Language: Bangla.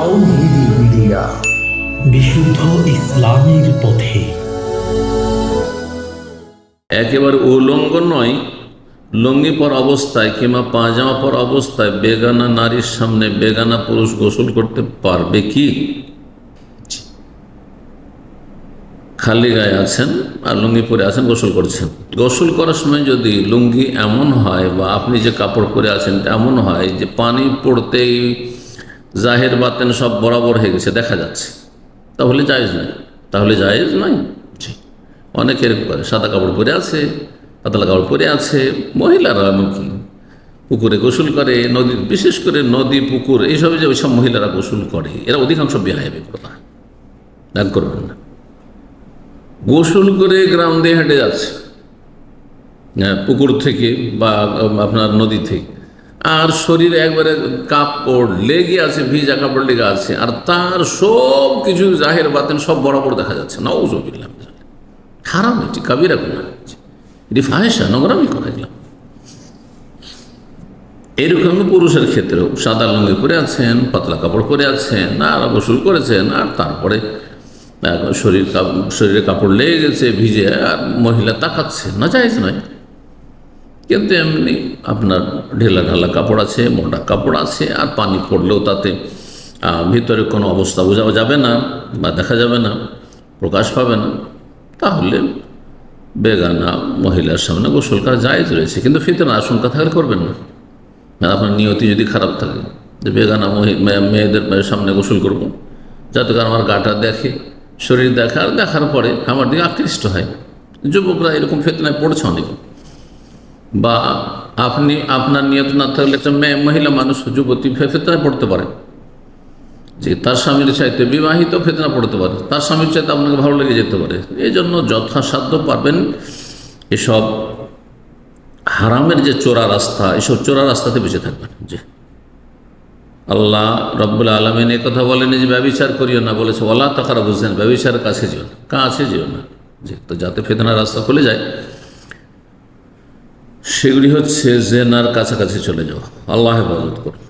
তাওহীদি মিডিয়া, বিশুদ্ধ ইসলামের পথে। একেবারে উলঙ্গ নয়, লুঙ্গি পর অবস্থায় কিংবা পাজামা পর অবস্থায় বেগানা নারীর সামনে বেগানা পুরুষ গোসল করতে পারবে কি? খালি গায়ে আছেন আর লুঙ্গি পরে আছেন, গোসল করছেন। গোসল করার সময় যদি লুঙ্গি এমন হয় বা আপনি যে কাপড় পরে আছেন এমন হয় যে পানি পড়তেই জাহের বাতেন সব বরাবর হয়ে গেছে, দেখা যাচ্ছে, তাহলে জায়েজ নয়। তাহলে জায়েজ নয়। অনেকে এরকম করে, সাদা কাপড় পরে আছে, পাতলা কাপড় পরে আছে। মহিলারা এমনকি পুকুরে গোসল করে, নদী, বিশেষ করে নদী পুকুর এইসবে যে ওইসব মহিলারা গোসল করে, এরা অধিকাংশ বেহায়াবি কথা দান করবেন না। গোসল করে গ্রাম দিয়ে হেঁটে যাচ্ছে পুকুর থেকে বা আপনার নদী থেকে, আর শরীরে একবারে কাপড় লেগে আছে, ভিজা কাপড় লেগে আছে, আর তার সব কিছু জাহের বাতেন সব বরাবর দেখা যাচ্ছে। নাউযুবিল্লাহ, হারাম, এটি কাবিরা গুনাহ, এটি ফাহিশা, নোংরামি করা গেলাম। এরকম পুরুষের ক্ষেত্রেও সাদা লুঙ্গি পরে আছেন, পাতলা কাপড় পরে আছেন, আর গোসল করেছেন, আর তারপরে শরীরে কাপড় লেগে গেছে ভিজে, আর মহিলা তাকাচ্ছে, না জায়েজ নয়। কিন্তু এমনি আপনার ঢেলা ঢালা কাপড় আছে, মোটা কাপড় আছে, আর পানি পড়লেও তাতে ভিতরে কোনো অবস্থা বোঝা যাবে না বা দেখা যাবে না, প্রকাশ পাবে না, তাহলে বেগানা মহিলার সামনে গোসল করা জায়েজ রয়েছে। কিন্তু ফিতনার আশঙ্কা থাকলে করবেন না। আপনার নিয়তি যদি খারাপ থাকে যে বেগানা মেয়েদের সামনে গোসল করব, যাতে করে আমার গাটা দেখে, শরীর দেখে, আর দেখার পরে আমার দিকে আকৃষ্ট হয়। যুবকরা এরকম ফিতনায় পড়ছে অনেক। বা আপনি আপনার নিয়ত না থাকলে একটা মহিলা মানুষ, যুবতী ফিতনায় পড়তে পারে যে তার স্বামীর চাইতে, বিবাহিত ফিতনা পড়তে পারে, তার স্বামীর চাইতে আপনাকে ভালো লেগে যেতে পারে। এই জন্য যথাসাধ্য পারবেন এসব হারামের যে চোরা রাস্তা, এসব চোরা রাস্তাতে বেঁচে থাকবেন। যে আল্লাহ রব্বুল আলামিন এই কথা বলেনি যে ব্যভিচার করিও না, বলেছে ওয়ালা তাকরাবু যিনা, ব্যভিচারের কাছে যেও না, কাছে যেও না। যে তো যাতে ফিতনার রাস্তা খুলে যায়, সেগুলি হচ্ছে জেনার কাছাকাছি চলে যাওয়া। আল্লাহ হেফাজত করুন।